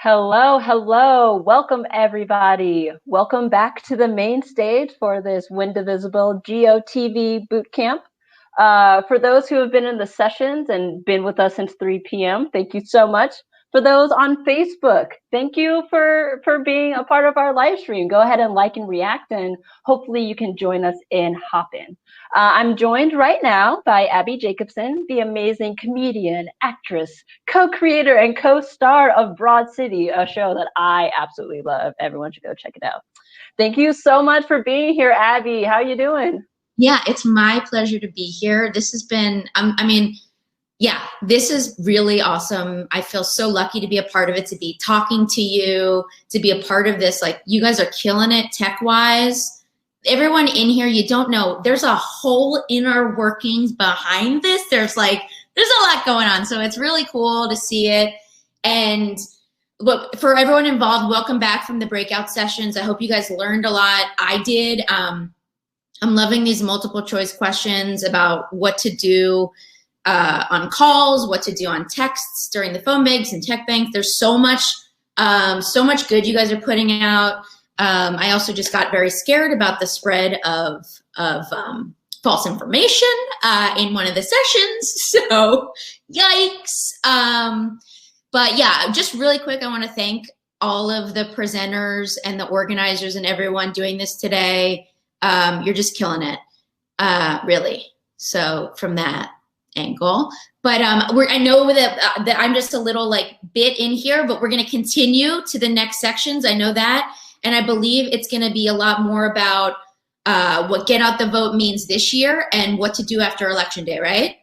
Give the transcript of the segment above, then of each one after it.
Hello, hello. Welcome, everybody. Welcome back to the main stage for this Windivisible GOTV Bootcamp. For those who have been in the sessions and been with us since 3 p.m., thank you so much. For those on Facebook, thank you for being a part of our live stream. Go ahead and like and react, and hopefully you can join us in Hopin. I'm joined right now by Abby Jacobson, the amazing comedian, actress, co-creator, and co-star of Broad City, a show that I absolutely love. Everyone should go check it out. Thank you so much for being here, Abby. How you doing? Yeah, it's my pleasure to be here. This has been, this is really awesome. I feel so lucky to be a part of it, to be talking to you, to be a part of this. Like, you guys are killing it tech-wise. Everyone in here, you don't know, there's a whole inner workings behind this. There's a lot going on. So it's really cool to see it. And look, for everyone involved, welcome back from the breakout sessions. I hope you guys learned a lot. I did. I'm loving these multiple choice questions about what to do on calls, what to do on texts during the phone banks and tech banks. There's so much good you guys are putting out. I also just got very scared about the spread of false information in one of the sessions. So yikes. But yeah, just really quick, I want to thank all of the presenters and the organizers and everyone doing this today. You're just killing it, really. So from that angle, but I know that I'm just a little bit in here, but we're going to continue to the next sections. I know that, and I believe it's going to be a lot more about what get out the vote means this year and what to do after Election Day, right?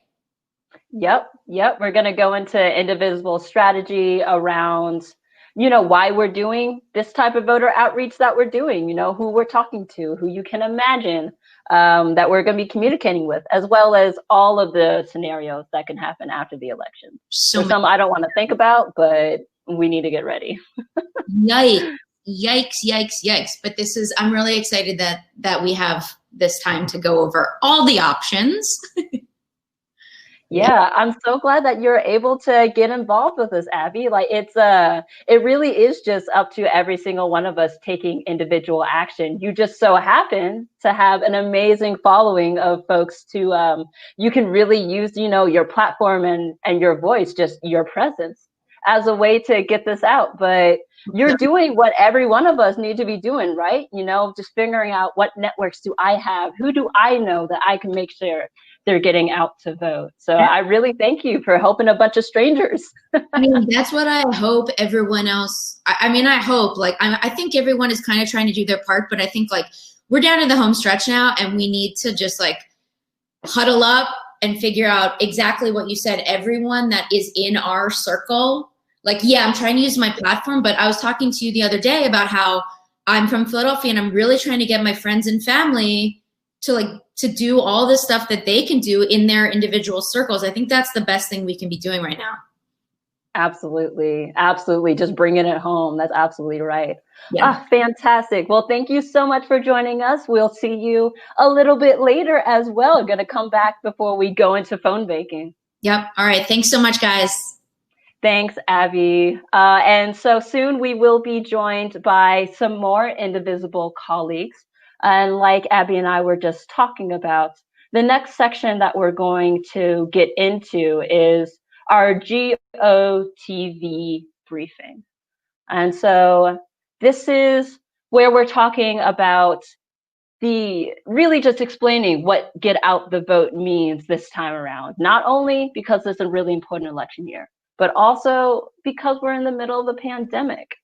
Yep. We're going to go into Indivisible strategy around, why we're doing this type of voter outreach that we're doing, who we're talking to, who you can imagine that we're going to be communicating with, as well as all of the scenarios that can happen after the election. So some I don't want to think about, but we need to get ready. Yikes. But I'm really excited that we have this time to go over all the options. Yeah, I'm so glad that you're able to get involved with this, Abby. It really is just up to every single one of us taking individual action. You just so happen to have an amazing following of folks you can really use, your platform and your voice, just your presence as a way to get this out. But you're doing what every one of us need to be doing, right? Just figuring out what networks do I have? Who do I know that I can make sure they're getting out to vote? So I really thank you for helping a bunch of strangers. That's what I hope everyone else, I hope, I think everyone is kind of trying to do their part, but I think we're down to the home stretch now, and we need to just huddle up and figure out exactly what you said. Everyone that is in our circle, I'm trying to use my platform, but I was talking to you the other day about how I'm from Philadelphia and I'm really trying to get my friends and family to do all the stuff that they can do in their individual circles. I think that's the best thing we can be doing right now. Absolutely. Just bringing it home. That's absolutely right. Yeah. Fantastic. Well, thank you so much for joining us. We'll see you a little bit later as well. Going to come back before we go into phone banking. Yep. All right. Thanks so much, guys. Thanks, Abby. And so soon we will be joined by some more Indivisible colleagues. And like Abby and I were just talking about, the next section that we're going to get into is our GOTV briefing. And so this is where we're talking about really just explaining what get out the vote means this time around, not only because it's a really important election year, but also because we're in the middle of the pandemic.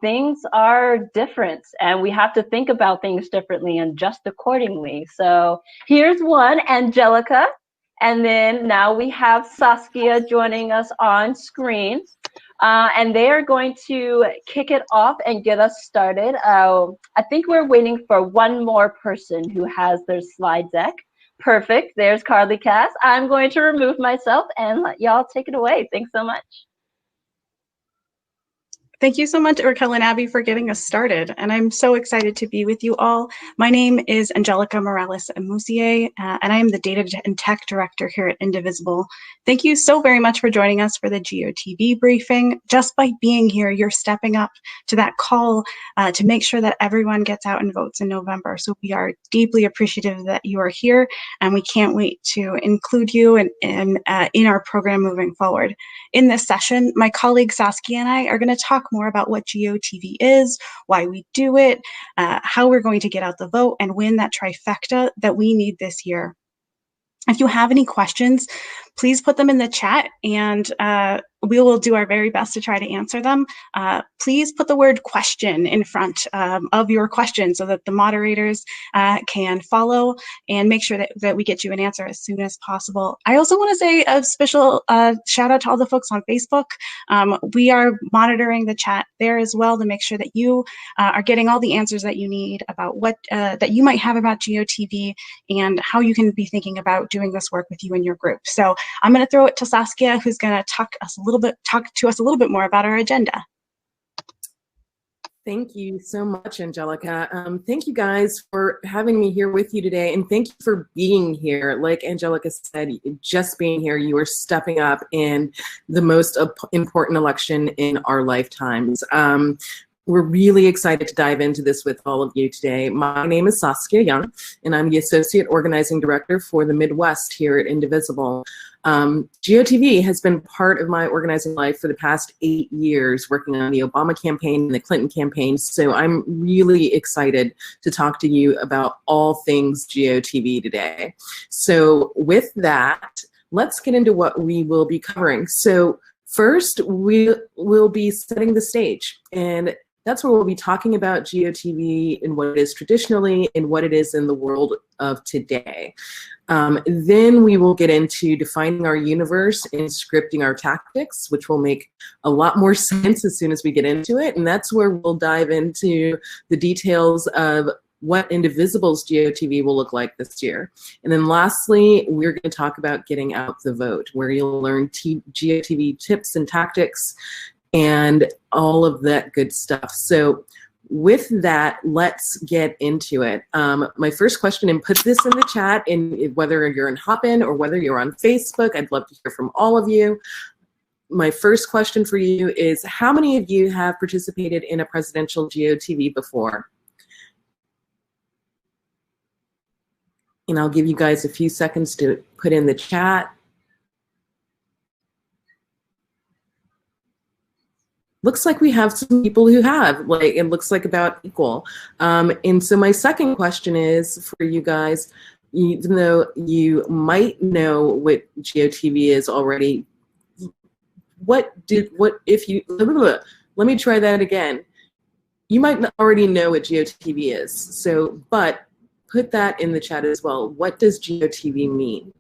Things are different, and we have to think about things differently and adjust accordingly. So here's one, Angelica, and then now we have Saskia joining us on screen, and they are going to kick it off and get us started. I think we're waiting for one more person who has their slide deck. Perfect. There's Carly Cass. I'm going to remove myself and let y'all take it away. Thanks so much. Thank you so much, Raquel and Abby, for getting us started. And I'm so excited to be with you all. My name is Angelica Morales-Amusier, and I am the Data and Tech Director here at Windivisible. Thank you so very much for joining us for the GOTV briefing. Just by being here, you're stepping up to that call to make sure that everyone gets out and votes in November. So we are deeply appreciative that you are here, and we can't wait to include you in our program moving forward. In this session, my colleague Saskia and I are going to talk more about what GOTV is, why we do it, how we're going to get out the vote and win that trifecta that we need this year. If you have any questions, please put them in the chat, and we will do our very best to try to answer them. Please put the word question in front of your question so that the moderators can follow and make sure that we get you an answer as soon as possible. I also want to say a special shout out to all the folks on Facebook. We are monitoring the chat there as well to make sure that you are getting all the answers that you need about what that you might have about GOTV and how you can be thinking about doing this work with you and your group. So I'm going to throw it to Saskia, who's going to talk to us a little bit more about our agenda. Thank you so much, Angelica. Thank you guys for having me here with you today, and thank you for being here. Like Angelica said, just being here, you are stepping up in the most important election in our lifetimes. We're really excited to dive into this with all of you today. My name is Saskia Young, and I'm the Associate Organizing Director for the Midwest here at Windivisible. GOTV has been part of my organizing life for the past 8 years, working on the Obama campaign and the Clinton campaign, so I'm really excited to talk to you about all things GOTV today. So with that, let's get into what we will be covering. So first, we will be setting the stage, and that's where we'll be talking about GOTV and what it is traditionally and what it is in the world of today. Then we will get into defining our universe and scripting our tactics, which will make a lot more sense as soon as we get into it. And that's where we'll dive into the details of what Windivisible's GOTV will look like this year. And then lastly, we're going to talk about getting out the vote, where you'll learn GOTV tips and tactics and all of that good stuff. So with that, let's get into it. My first question, and put this in the chat, and whether you're in Hopin or whether you're on Facebook, I'd love to hear from all of you. My first question for you is, how many of you have participated in a presidential GOTV before? And I'll give you guys a few seconds to put in the chat. Looks like we have some people who have, like, it looks like about equal. And so my second question is for you guys, even though you might know what GOTV is already, let me try that again. You might already know what GOTV is, so, but put that in the chat as well. What does GOTV mean?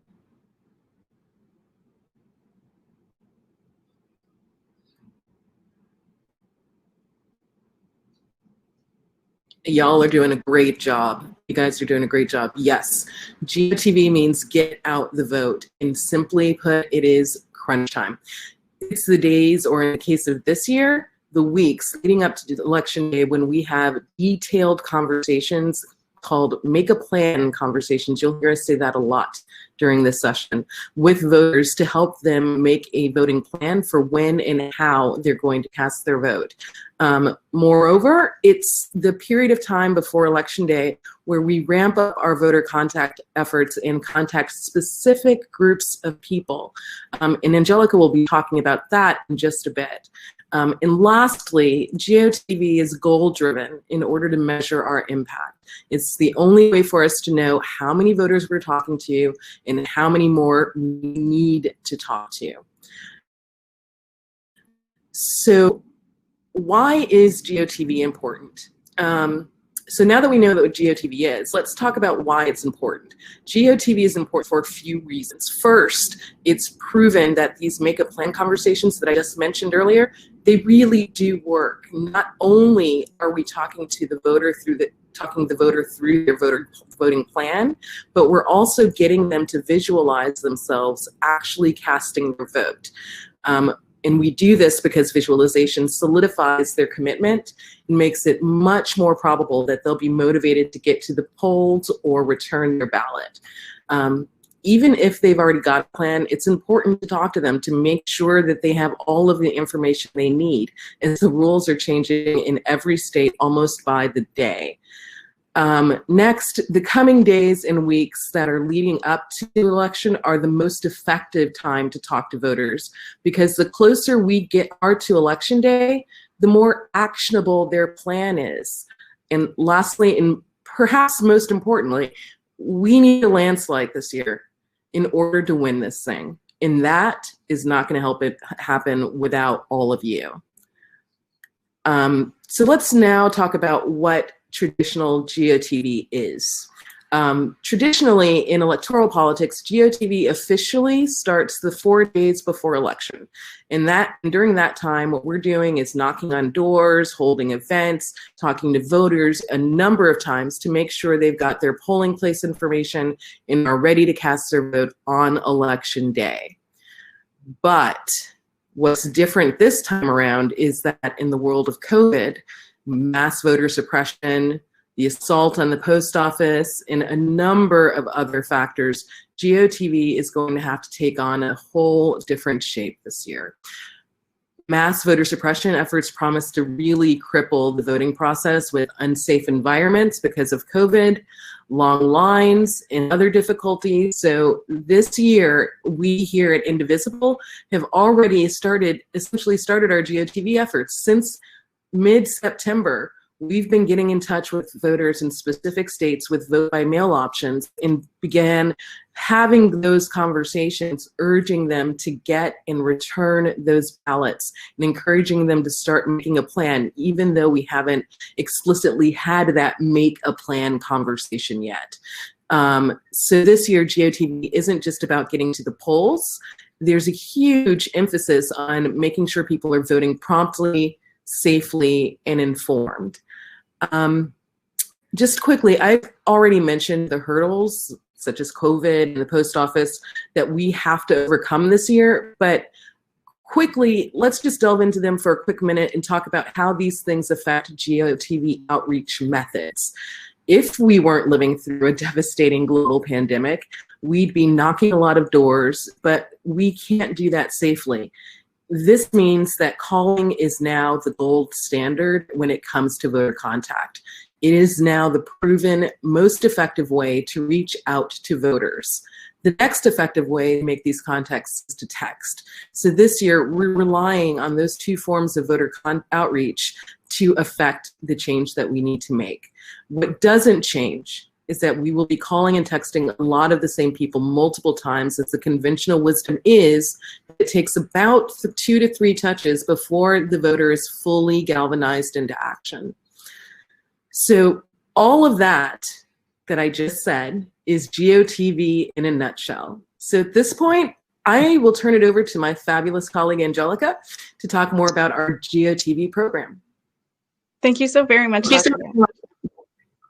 Y'all are doing a great job. You guys are doing a great job. Yes, GOTV means get out the vote. And simply put, it is crunch time. It's the days, or in the case of this year, the weeks leading up to election day, when we have detailed conversations called make a plan conversations. You'll hear us say that a lot during this session with voters to help them make a voting plan for when and how they're going to cast their vote. Moreover, it's the period of time before Election Day where we ramp up our voter contact efforts and contact specific groups of people. And Angelica will be talking about that in just a bit. And lastly, GOTV is goal-driven in order to measure our impact. It's the only way for us to know how many voters we're talking to and how many more we need to talk to. So why is GOTV important? So now that we know what GOTV is, let's talk about why it's important. GOTV is important for a few reasons. First, it's proven that these make-up plan conversations that I just mentioned earlier, they really do work. Not only are we talking to the voter through their voting plan, but we're also getting them to visualize themselves actually casting their vote. And we do this because visualization solidifies their commitment and makes it much more probable that they'll be motivated to get to the polls or return their ballot. Even if they've already got a plan, it's important to talk to them to make sure that they have all of the information they need, as the rules are changing in every state almost by the day. Next, the coming days and weeks that are leading up to the election are the most effective time to talk to voters, because the closer we are to election day, the more actionable their plan is. And lastly, and perhaps most importantly, we need a landslide this year in order to win this thing. And that is not going to help it happen without all of you. So let's now talk about what traditional GOTV is. Traditionally, in electoral politics, GOTV officially starts the 4 days before election. And during that time, what we're doing is knocking on doors, holding events, talking to voters a number of times to make sure they've got their polling place information and are ready to cast their vote on election day. But what's different this time around is that in the world of COVID, mass voter suppression, the assault on the post office, and a number of other factors, GOTV is going to have to take on a whole different shape this year. Mass voter suppression efforts promise to really cripple the voting process with unsafe environments because of COVID, long lines, and other difficulties. So this year, we here at Windivisible have already essentially started our GOTV efforts. Since mid-September, we've been getting in touch with voters in specific states with vote by mail options and began having those conversations, urging them to get and return those ballots and encouraging them to start making a plan, even though we haven't explicitly had that make a plan conversation yet. So this year, GOTV isn't just about getting to the polls. There's a huge emphasis on making sure people are voting promptly, safely, and informed. Just quickly, I've already mentioned the hurdles such as COVID and the post office that we have to overcome this year, but quickly, let's just delve into them for a quick minute and talk about how these things affect GOTV outreach methods. If we weren't living through a devastating global pandemic, we'd be knocking a lot of doors, but we can't do that safely. This means that calling is now the gold standard when it comes to voter contact. It is now the proven most effective way to reach out to voters. The next effective way to make these contacts is to text. So this year, we're relying on those two forms of voter outreach to affect the change that we need to make. What doesn't change is that we will be calling and texting a lot of the same people multiple times, as the conventional wisdom is it takes about 2 to 3 touches before the voter is fully galvanized into action. So all of that I just said is GOTV in a nutshell. So at this point, I will turn it over to my fabulous colleague, Angelica, to talk more about our GOTV program. Thank you so very much, Saskia.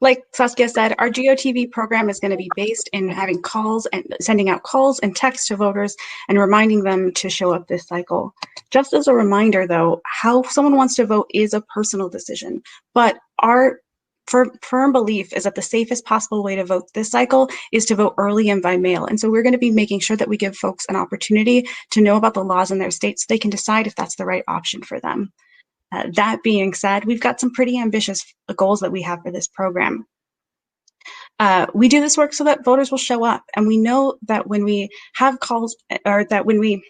Like Saskia said, our GOTV program is going to be based in having calls and sending out calls and texts to voters and reminding them to show up this cycle. Just as a reminder, though, how someone wants to vote is a personal decision, but our firm belief is that the safest possible way to vote this cycle is to vote early and by mail. And so we're going to be making sure that we give folks an opportunity to know about the laws in their state so they can decide if that's the right option for them. That being said, we've got some pretty ambitious goals that we have for this program. We do this work so that voters will show up. And we know that when we have calls, or that when we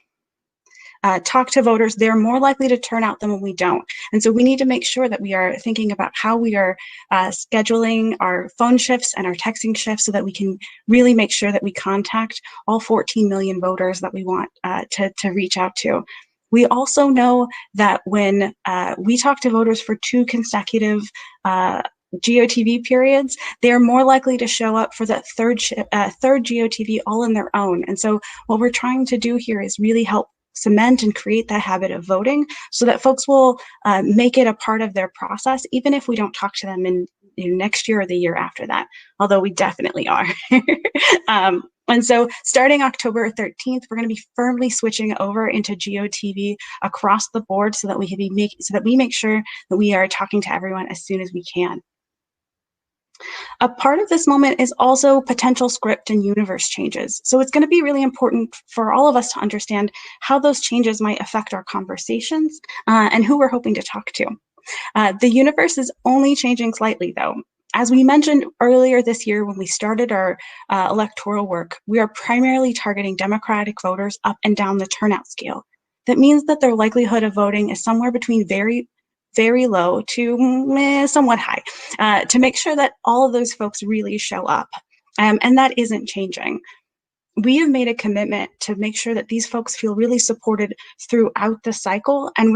talk to voters, they're more likely to turn out than when we don't. And so we need to make sure that we are thinking about how we are scheduling our phone shifts and our texting shifts so that we can really make sure that we contact all 14 million voters that we want to reach out to. We also know that when we talk to voters for 2 consecutive GOTV periods, they're more likely to show up for that third GOTV all on their own. And so what we're trying to do here is really help cement and create that habit of voting so that folks will make it a part of their process, even if we don't talk to them in next year or the year after that, although we definitely are. And so starting October 13th, we're going to be firmly switching over into GOTV across the board so that we make sure that we are talking to everyone as soon as we can. A part of this moment is also potential script and universe changes. So it's going to be really important for all of us to understand how those changes might affect our conversations and who we're hoping to talk to. The universe is only changing slightly, though. As we mentioned earlier this year when we started our electoral work, we are primarily targeting Democratic voters up and down the turnout scale. That means that their likelihood of voting is somewhere between very, very low to somewhat high, to make sure that all of those folks really show up. And that isn't changing. We have made a commitment to make sure that these folks feel really supported throughout the cycle, and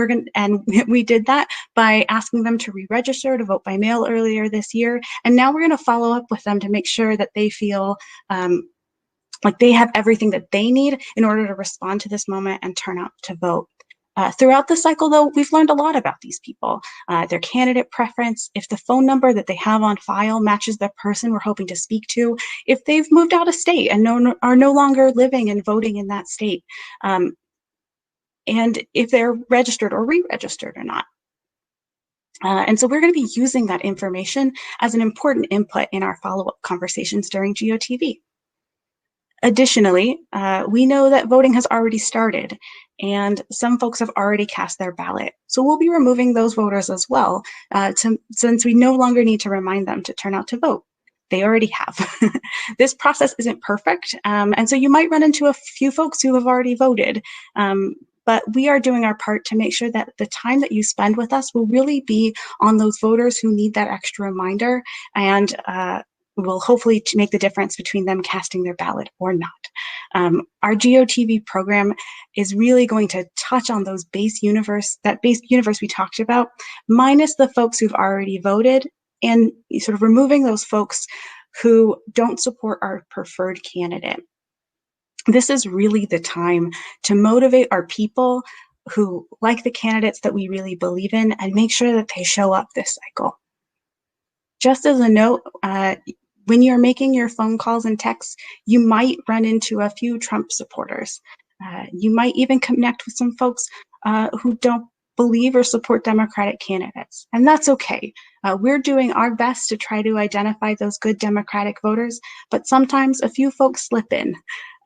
we did that by asking them to re-register to vote by mail earlier this year, and now we're going to follow up with them to make sure that they feel like they have everything that they need in order to respond to this moment and turn out to vote. Throughout the cycle, though, we've learned a lot about these people, their candidate preference, if the phone number that they have on file matches the person we're hoping to speak to, if they've moved out of state and are no longer living and voting in that state, and if they're registered or re-registered or not. And so we're going to be using that information as an important input in our follow-up conversations during GOTV. Additionally, we know that voting has already started and some folks have already cast their ballot. So we'll be removing those voters as well, since we no longer need to remind them to turn out to vote. They already have. This process isn't perfect, and so you might run into a few folks who have already voted, but we are doing our part to make sure that the time that you spend with us will really be on those voters who need that extra reminder, and will hopefully make the difference between them casting their ballot or not. Our GOTV program is really going to touch on that base universe we talked about, minus the folks who've already voted, and sort of removing those folks who don't support our preferred candidate. This is really the time to motivate our people who like the candidates that we really believe in and make sure that they show up this cycle. Just as a note, when you're making your phone calls and texts, you might run into a few Trump supporters. You might even connect with some folks who don't believe or support Democratic candidates, and that's okay. We're doing our best to try to identify those good Democratic voters, but sometimes a few folks slip in.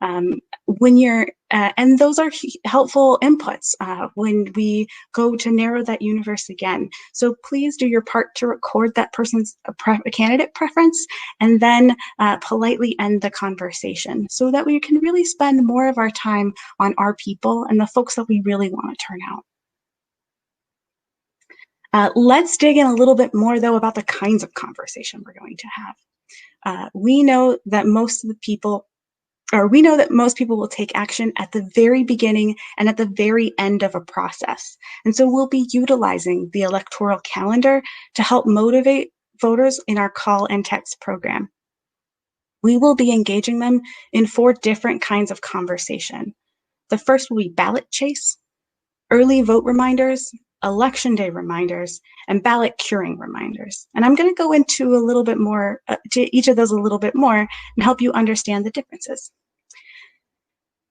And those are helpful inputs when we go to narrow that universe again. So please do your part to record that person's candidate preference and then politely end the conversation so that we can really spend more of our time on our people and the folks that we really want to turn out. Let's dig in a little bit more, though, about the kinds of conversation we're going to have. We know that most people will take action at the very beginning and at the very end of a process. And so we'll be utilizing the electoral calendar to help motivate voters in our call and text program. We will be engaging them in 4 different kinds of conversation. The first will be ballot chase, early vote reminders, election day reminders, and ballot curing reminders. And I'm going to go into a little bit more, to each of those a little bit more and help you understand the differences.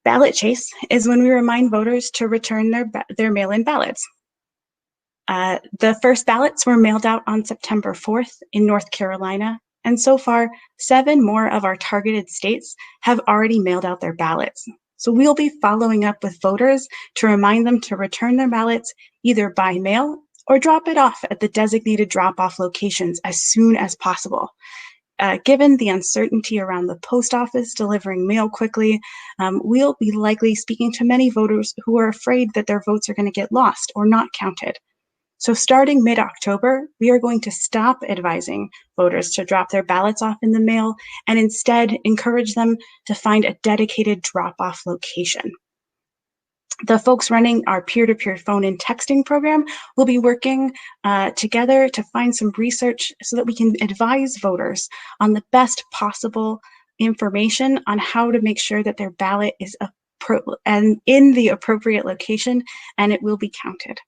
Ballot chase is when we remind voters to return their mail-in ballots. The first ballots were mailed out on September 4th in North Carolina, and so far, 7 more of our targeted states have already mailed out their ballots. So we'll be following up with voters to remind them to return their ballots either by mail or drop it off at the designated drop-off locations as soon as possible. Given the uncertainty around the post office delivering mail quickly, we'll be likely speaking to many voters who are afraid that their votes are going to get lost or not counted. So starting mid-October, we are going to stop advising voters to drop their ballots off in the mail and instead encourage them to find a dedicated drop-off location. The folks running our peer-to-peer phone and texting program will be working together to find some research so that we can advise voters on the best possible information on how to make sure that their ballot is in the appropriate location and it will be counted.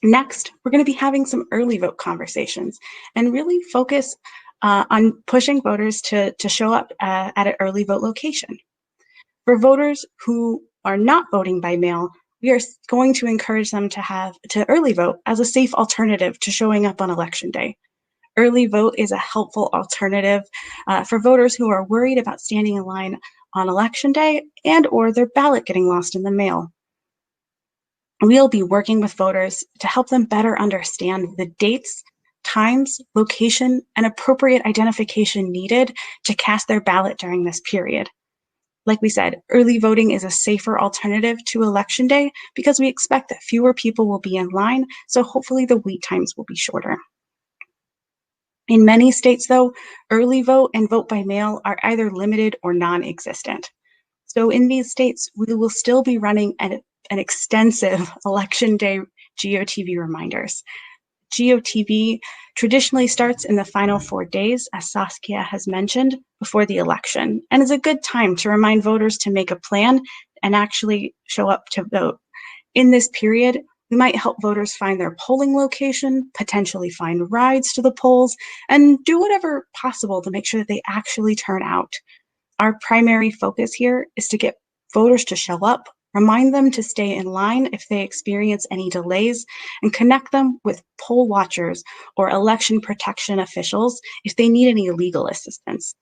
Next, we're going to be having some early vote conversations and really focus on pushing voters to show up at an early vote location. For voters who are not voting by mail, we are going to encourage them to early vote as a safe alternative to showing up on election day. Early vote is a helpful alternative for voters who are worried about standing in line on election day and or their ballot getting lost in the mail. We'll be working with voters to help them better understand the dates, times, location, and appropriate identification needed to cast their ballot during this period. Like we said, early voting is a safer alternative to election day because we expect that fewer people will be in line, so hopefully the wait times will be shorter. In many states, though, early vote and vote by mail are either limited or non-existent. So in these states, we will still be running an extensive election day GOTV reminders. GOTV traditionally starts in the final 4 days, as Saskia has mentioned, before the election, and is a good time to remind voters to make a plan and actually show up to vote. In this period, we might help voters find their polling location, potentially find rides to the polls, and do whatever possible to make sure that they actually turn out. Our primary focus here is to get voters to show up, remind them to stay in line if they experience any delays, and connect them with poll watchers or election protection officials if they need any legal assistance.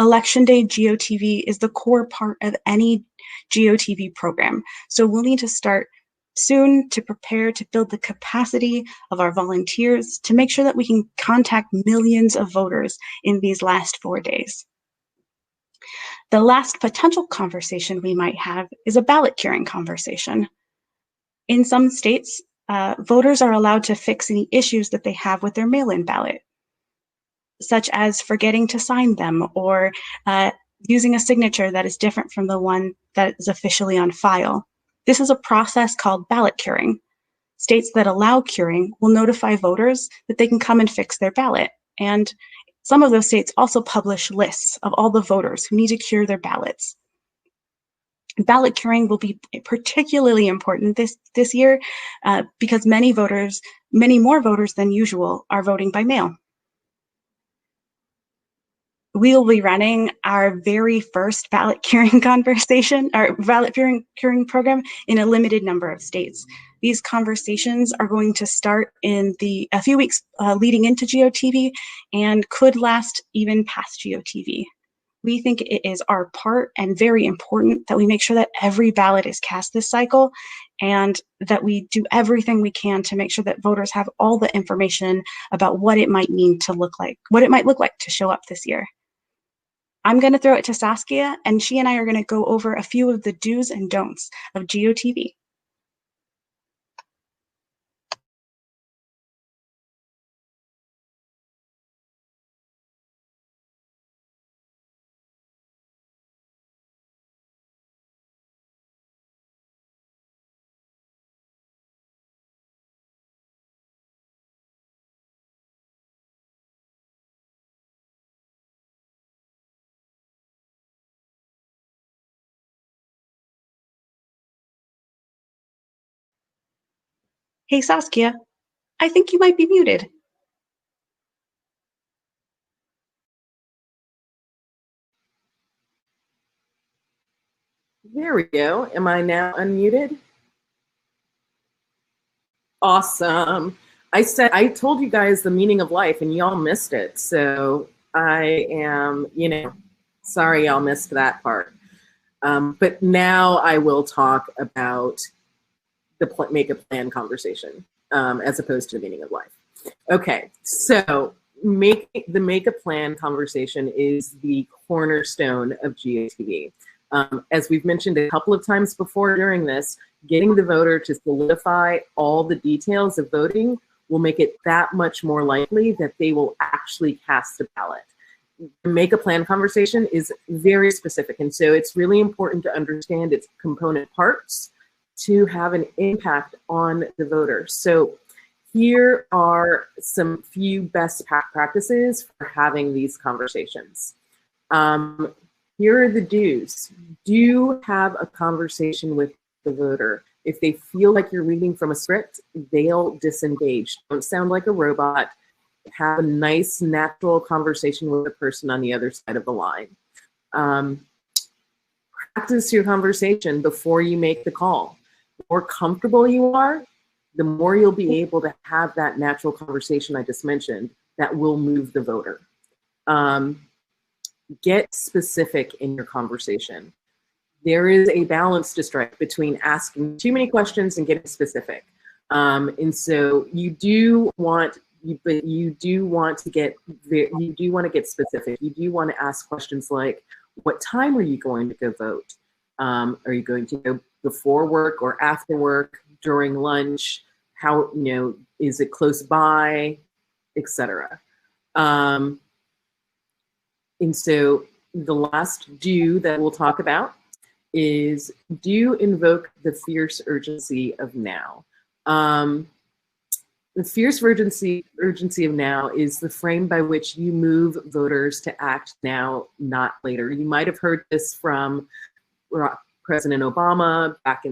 Election Day GOTV is the core part of any GOTV program, so we'll need to start soon to prepare to build the capacity of our volunteers to make sure that we can contact millions of voters in these last 4 days. The last potential conversation we might have is a ballot curing conversation. In some states, voters are allowed to fix any issues that they have with their mail-in ballot, such as forgetting to sign them or using a signature that is different from the one that is officially on file. This is a process called ballot curing. States that allow curing will notify voters that they can come and fix their ballot. And some of those states also publish lists of all the voters who need to cure their ballots. Ballot curing will be particularly important this year because many more voters than usual are voting by mail. We'll be running our very first ballot curing conversation, our ballot curing program in a limited number of states. These conversations are going to start in a few weeks leading into GOTV and could last even past GOTV. We think it is our part and very important that we make sure that every ballot is cast this cycle and that we do everything we can to make sure that voters have all the information about what it might look like to show up this year. I'm going to throw it to Saskia, and she and I are going to go over a few of the do's and don'ts of GOTV. Hey, Saskia, I think you might be muted. There we go. Am I now unmuted? Awesome. I told you guys the meaning of life and y'all missed it. So I am, sorry y'all missed that part. But now I will talk about the make a plan conversation as opposed to the meaning of life. Okay, so make a plan conversation is the cornerstone of GOTV. As we've mentioned a couple of times before during this, getting the voter to solidify all the details of voting will make it that much more likely that they will actually cast a ballot. The make a plan conversation is very specific, and so it's really important to understand its component parts to have an impact on the voter. So here are some few best practices for having these conversations. Here are the do's. Do have a conversation with the voter. If they feel like you're reading from a script, they'll disengage. Don't sound like a robot. have a nice, natural conversation with the person on the other side of the line. Practice your conversation before you make the call. The more comfortable you are, the more you'll be able to have that natural conversation I just mentioned that will move the voter. Get specific in your conversation. There is a balance to strike between asking too many questions and getting specific. And so you do want to get specific. You do want to ask questions like, what time are you going to go vote? Are you going to go before work or after work, during lunch? How, is it close by, etc. And so the last do that we'll talk about is, do invoke the fierce urgency of now. The fierce urgency of now is the frame by which you move voters to act now, not later. You might have heard this from President Obama back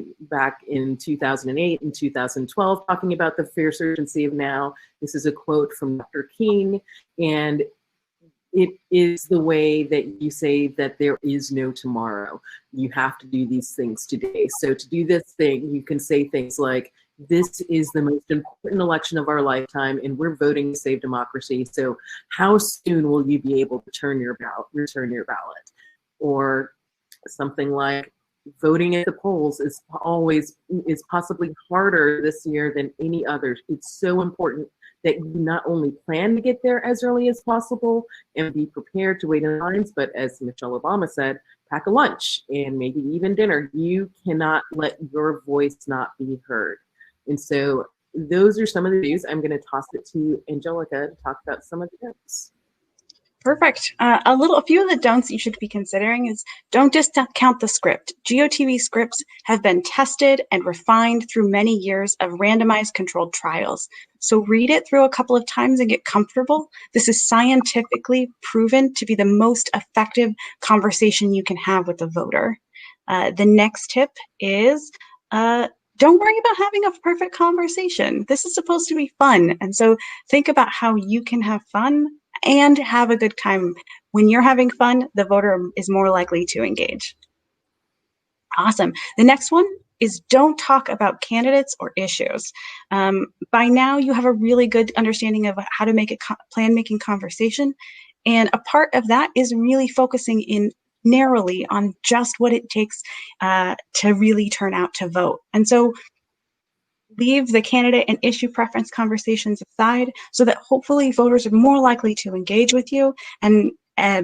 in 2008 and 2012, talking about the fierce urgency of now. This is a quote from Dr. King, and it is the way that you say that there is no tomorrow. You have to do these things today. So to do this thing, you can say things like, this is the most important election of our lifetime, and we're voting to save democracy. So how soon will you be able to return your ballot? Or something like, voting at the polls is possibly harder this year than any other. It's so important that you not only plan to get there as early as possible and be prepared to wait in lines, but as Michelle Obama said, pack a lunch and maybe even dinner. You cannot let your voice not be heard. And so those are some of the views. I'm going to toss it to Angelica to talk about some of the don'ts. Perfect. A few of the don'ts you should be considering is, don't discount the script. GOTV scripts have been tested and refined through many years of randomized controlled trials. So read it through a couple of times and get comfortable. This is scientifically proven to be the most effective conversation you can have with a voter. The next tip is, don't worry about having a perfect conversation. This is supposed to be fun. And so think about how you can have fun and have a good time. When you're having fun, the voter is more likely to engage. Awesome. The next one is, don't talk about candidates or issues. By now, you have a really good understanding of how to make a plan-making conversation. And a part of that is really focusing in narrowly on just what it takes to really turn out to vote. And so leave the candidate and issue preference conversations aside so that hopefully voters are more likely to engage with you, and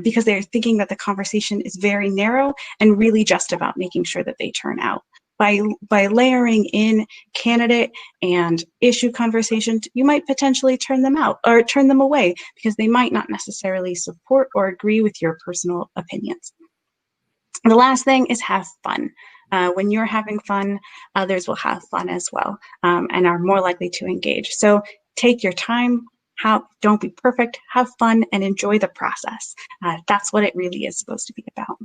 because they're thinking that the conversation is very narrow and really just about making sure that they turn out. By layering in candidate and issue conversations, you might potentially turn them out or turn them away because they might not necessarily support or agree with your personal opinions. The last thing is, have fun. When you're having fun, others will have fun as well, and are more likely to engage. So take your time, don't be perfect, have fun, and enjoy the process. That's what it really is supposed to be about.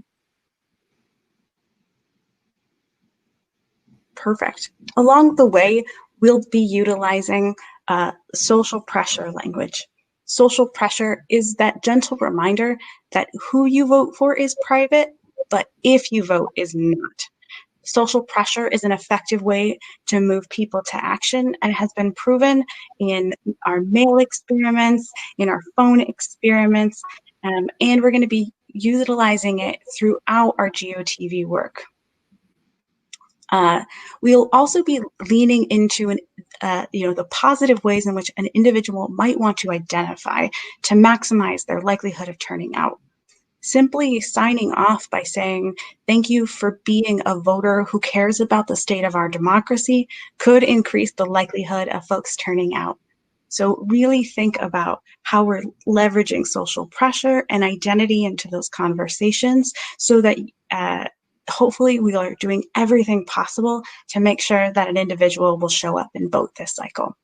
Perfect. Along the way, we'll be utilizing social pressure language. Social pressure is that gentle reminder that who you vote for is private, but if you vote is not. Social pressure is an effective way to move people to action, and has been proven in our mail experiments, in our phone experiments, and we're going to be utilizing it throughout our GOTV work. We'll also be leaning into the positive ways in which an individual might want to identify to maximize their likelihood of turning out. Simply signing off by saying, thank you for being a voter who cares about the state of our democracy, could increase the likelihood of folks turning out. So really think about how we're leveraging social pressure and identity into those conversations so that hopefully we are doing everything possible to make sure that an individual will show up and vote this cycle.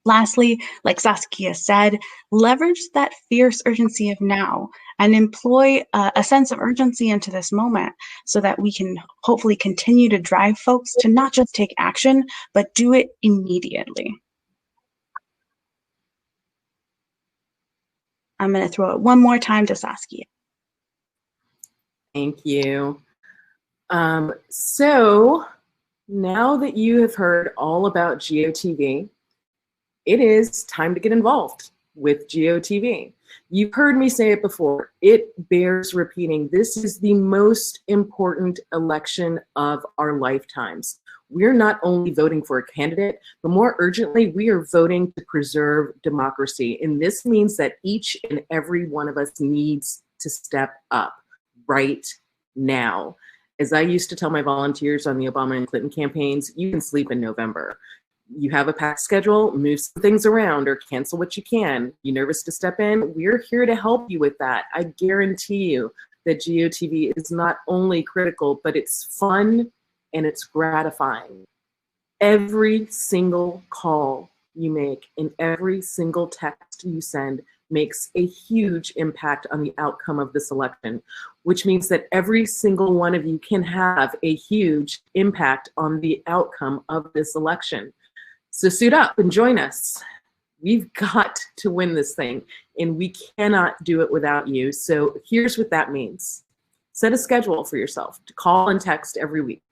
Lastly, like Saskia said, leverage that fierce urgency of now and employ a sense of urgency into this moment so that we can hopefully continue to drive folks to not just take action, but do it immediately. I'm going to throw it one more time to Saskia. Thank you. So now that you have heard all about GOTV, it is time to get involved with GOTV. You've heard me say it before. It bears repeating. This is the most important election of our lifetimes. We're not only voting for a candidate, but more urgently, we are voting to preserve democracy. And this means that each and every one of us needs to step up right now. As I used to tell my volunteers on the Obama and Clinton campaigns, you can sleep in November. You have a packed schedule, move some things around or cancel what you can. You nervous to step in? We're here to help you with that. I guarantee you that GOTV is not only critical, but it's fun and it's gratifying. Every single call you make and every single text you send makes a huge impact on the outcome of this election, which means that every single one of you can have a huge impact on the outcome of this election. So suit up and join us. We've got to win this thing, and we cannot do it without you. So here's what that means. Set a schedule for yourself to call and text every week.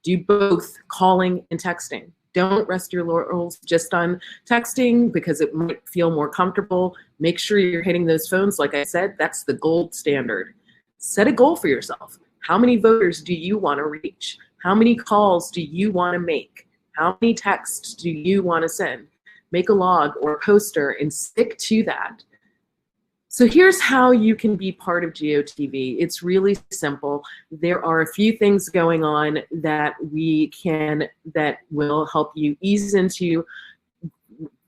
Do both calling and texting. Don't rest your laurels just on texting because it might feel more comfortable. Make sure you're hitting those phones. Like I said, that's the gold standard. Set a goal for yourself. How many voters do you want to reach? How many calls do you want to make? How many texts do you want to send? Make a log or a poster and stick to that. So here's how you can be part of GOTV. It's really simple. There are a few things going on that will help you ease into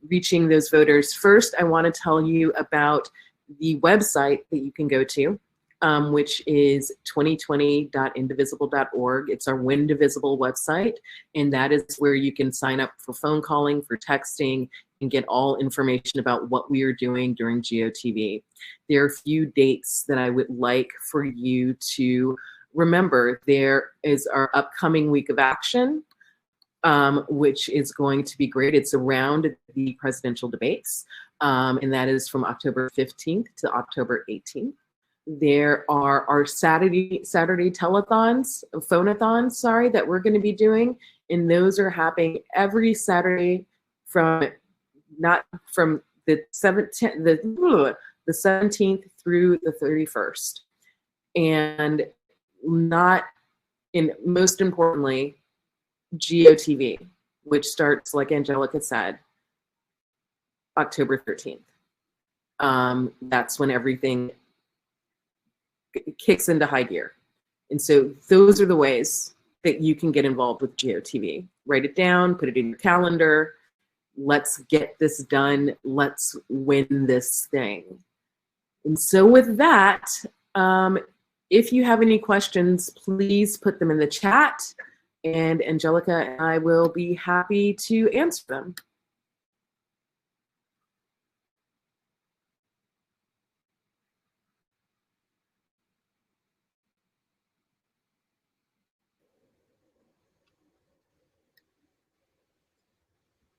reaching those voters. First, I want to tell you about the website that you can go to, which is 2020.indivisible.org. It's our Windivisible website, and that is where you can sign up for phone calling, for texting, and get all information about what we are doing during GOTV. There are a few dates that I would like for you to remember. There is our upcoming week of action, which is going to be great. It's around the presidential debates, and that is from October 15th to October 18th. There are our Saturday telethons, phonathons, that we're going to be doing, and those are happening every Saturday from the 17th through the 31st, and most importantly, GOTV, which starts, like Angelica said, October 13th. That's when everything kicks into high gear. And so those are the ways that you can get involved with GOTV. Write it down, put it in your calendar. Let's get this done. Let's win this thing. And so with that, if you have any questions, please put them in the chat, and Angelica and I will be happy to answer them.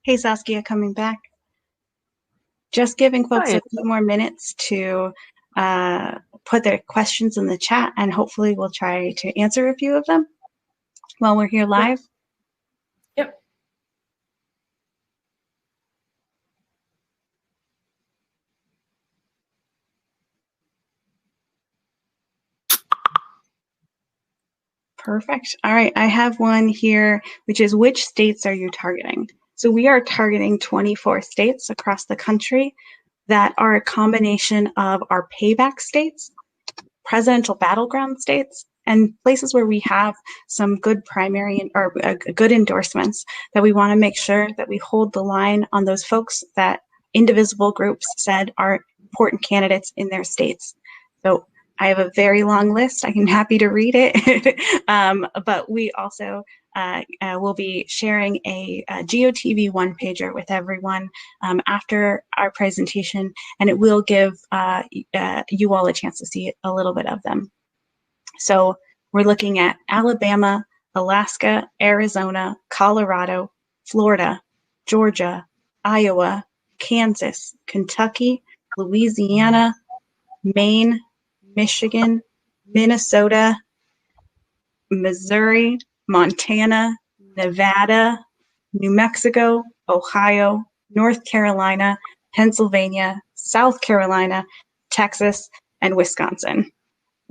Hey, Saskia, coming back. Just giving folks a few more minutes to put their questions in the chat, and hopefully we'll try to answer a few of them while we're here live. Yep. Perfect. All right, I have one here, which is, which states are you targeting? So we are targeting 24 states across the country that are a combination of our payback states, presidential battleground states, and places where we have some good primary or good endorsements that we want to make sure that we hold the line on those folks that Indivisible groups said are important candidates in their states. So I have a very long list. I'm happy to read it, but we also will be sharing a GOTV one-pager with everyone after our presentation, and it will give you all a chance to see a little bit of them. So we're looking at Alabama, Alaska, Arizona, Colorado, Florida, Georgia, Iowa, Kansas, Kentucky, Louisiana, Maine, Michigan, Minnesota, Missouri, Montana, Nevada, New Mexico, Ohio, North Carolina, Pennsylvania, South Carolina, Texas, and Wisconsin.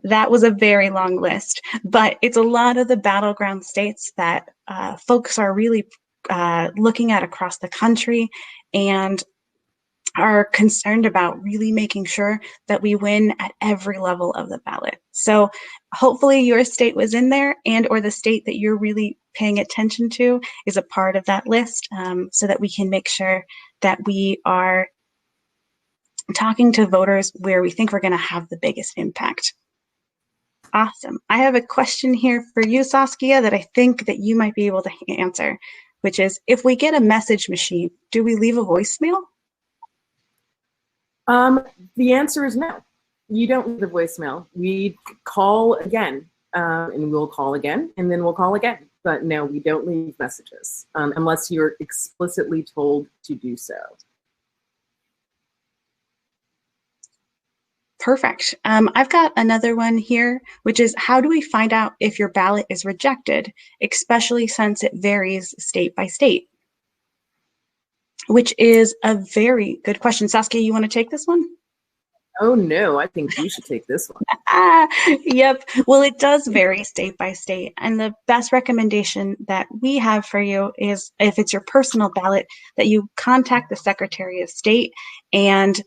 That was a very long list, but it's a lot of the battleground states that folks are really looking at across the country and are concerned about really making sure that we win at every level of the ballot. So hopefully your state was in there, and or the state that you're really paying attention to is a part of that list, so that we can make sure that we are talking to voters where we think we're going to have the biggest impact. Awesome. I have a question here for you, Saskia, that I think that you might be able to answer, which is, if we get a message machine, do we leave a voicemail? The answer is no. You don't leave a voicemail. We call again, and we'll call again, and then we'll call again. But no, we don't leave messages unless you're explicitly told to do so. Perfect. I've got another one here, which is, how do we find out if your ballot is rejected, especially since it varies state by state? Which is a very good question. Saskia, you want to take this one? Oh no, I think you should take this one. Yep. Well, it does vary state by state. And the best recommendation that we have for you is, if it's your personal ballot, that you contact the Secretary of State and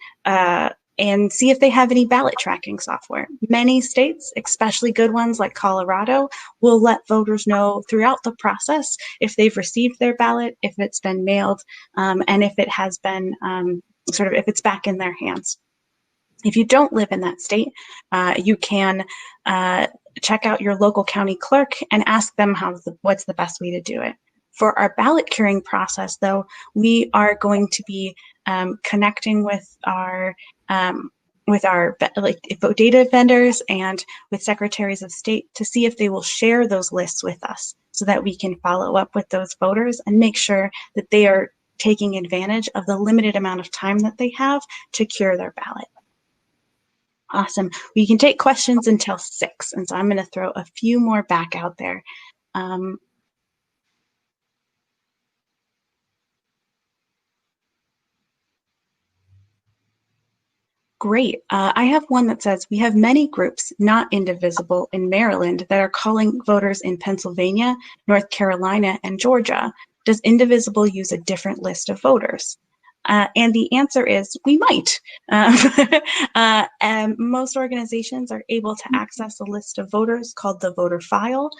see if they have any ballot tracking software. Many states, especially good ones like Colorado, will let voters know throughout the process if they've received their ballot, if it's been mailed, and if it has been if it's back in their hands. If you don't live in that state, you can check out your local county clerk and ask them what's the best way to do it. For our ballot curing process, though, we are going to be connecting with our data vendors and with secretaries of state to see if they will share those lists with us, so that we can follow up with those voters and make sure that they are taking advantage of the limited amount of time that they have to cure their ballot. Awesome. We can take questions until 6, and so I'm going to throw a few more back out there. Great. I have one that says, we have many groups, not Indivisible, in Maryland that are calling voters in Pennsylvania, North Carolina, and Georgia. Does Indivisible use a different list of voters? And the answer is, we might. And most organizations are able to access a list of voters called the voter file,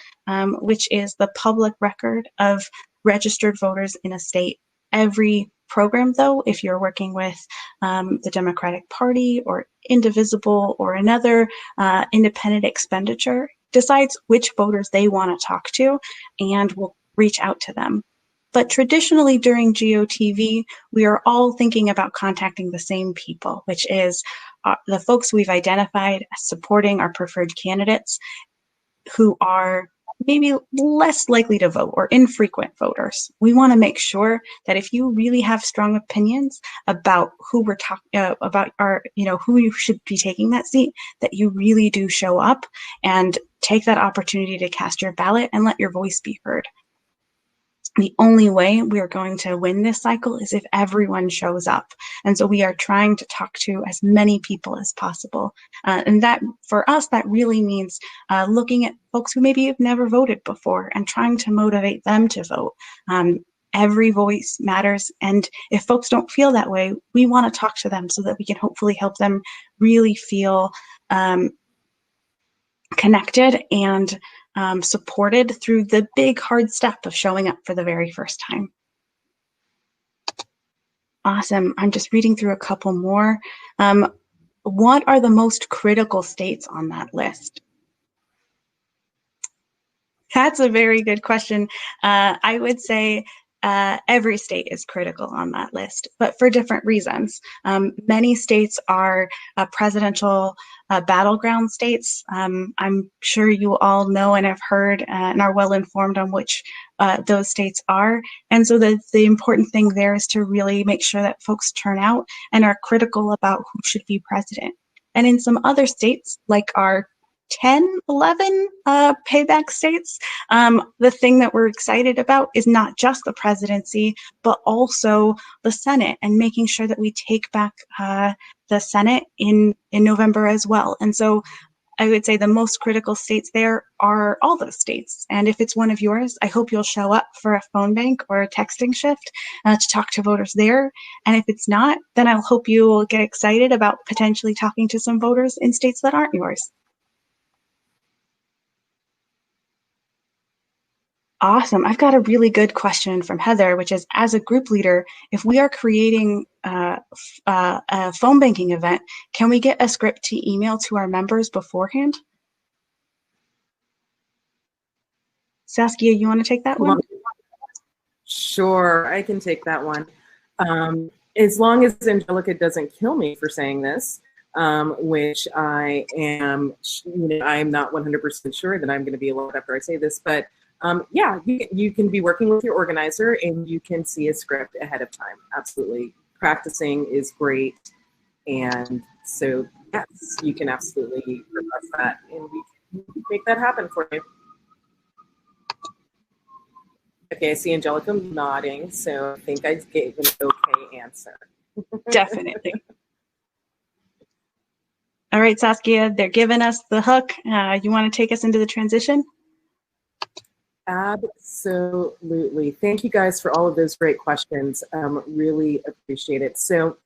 which is the public record of registered voters in a state. Every program, though, if you're working with the Democratic Party or Indivisible or another independent expenditure, decides which voters they want to talk to and will reach out to them. But traditionally during GOTV, we are all thinking about contacting the same people, which is the folks we've identified as supporting our preferred candidates who are maybe less likely to vote or infrequent voters. We want to make sure that if you really have strong opinions about who we're talking about, who you should be taking that seat, that you really do show up and take that opportunity to cast your ballot and let your voice be heard. The only way we are going to win this cycle is if everyone shows up. And so we are trying to talk to as many people as possible. And that, for us, that really means looking at folks who maybe have never voted before and trying to motivate them to vote. Every voice matters. And if folks don't feel that way, we want to talk to them so that we can hopefully help them really feel connected and supported through the big hard step of showing up for the very first time. Awesome. I'm just reading through a couple more. What are the most critical states on that list? That's a very good question. I would say every state is critical on that list, but for different reasons. Many states are presidential battleground states. I'm sure you all know and have heard and are well informed on which those states are. And so the important thing there is to really make sure that folks turn out and are critical about who should be president. And in some other states, like our 10, 11 payback states, the thing that we're excited about is not just the presidency, but also the Senate, and making sure that we take back the Senate in November as well. And so I would say the most critical states there are all those states. And if it's one of yours, I hope you'll show up for a phone bank or a texting shift to talk to voters there. And if it's not, then I'll hope you will get excited about potentially talking to some voters in states that aren't yours. Awesome. I've got a really good question from Heather, which is, as a group leader, if we are creating a phone banking event, can we get a script to email to our members beforehand? Saskia, you want to take that one? Sure, I can take that one. As long as Angelica doesn't kill me for saying this, which I am, I'm not 100% sure that I'm going to be allowed after I say this, but yeah, you can be working with your organizer and you can see a script ahead of time. Absolutely. Practicing is great. And so, yes, you can absolutely request that and we can make that happen for you. Okay, I see Angelica nodding, so I think I gave an okay answer. Definitely. All right, Saskia, they're giving us the hook. You want to take us into the transition? Absolutely. Thank you guys for all of those great questions. Really appreciate it. So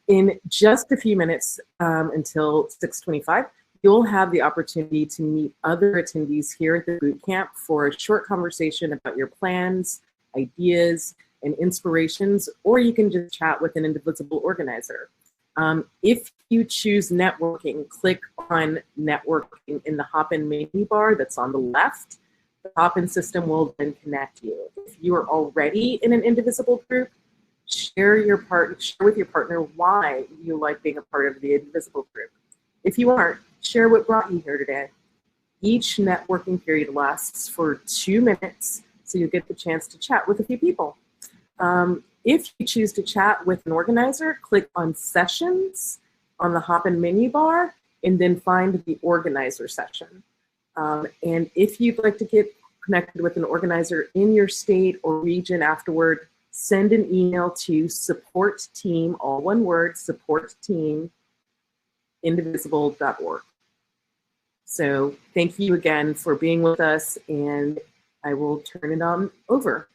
in just a few minutes until 6:25, you'll have the opportunity to meet other attendees here at the Bootcamp for a short conversation about your plans, ideas, and inspirations, or you can just chat with an Indivisible organizer. If you choose networking, click on networking in the hop-in menu bar that's on the left. The hop-in system will then connect you. If you are already in an Indivisible group, share with your partner why you like being a part of the Indivisible group. If you aren't, share what brought you here today. Each networking period lasts for 2 minutes, so you get the chance to chat with a few people. If you choose to chat with an organizer, click on Sessions on the hop-in menu bar, and then find the organizer session. And if you'd like to get connected with an organizer in your state or region afterward, send an email to supportteam, all one word, supportteam, indivisible.org. So thank you again for being with us, and I will turn it on over.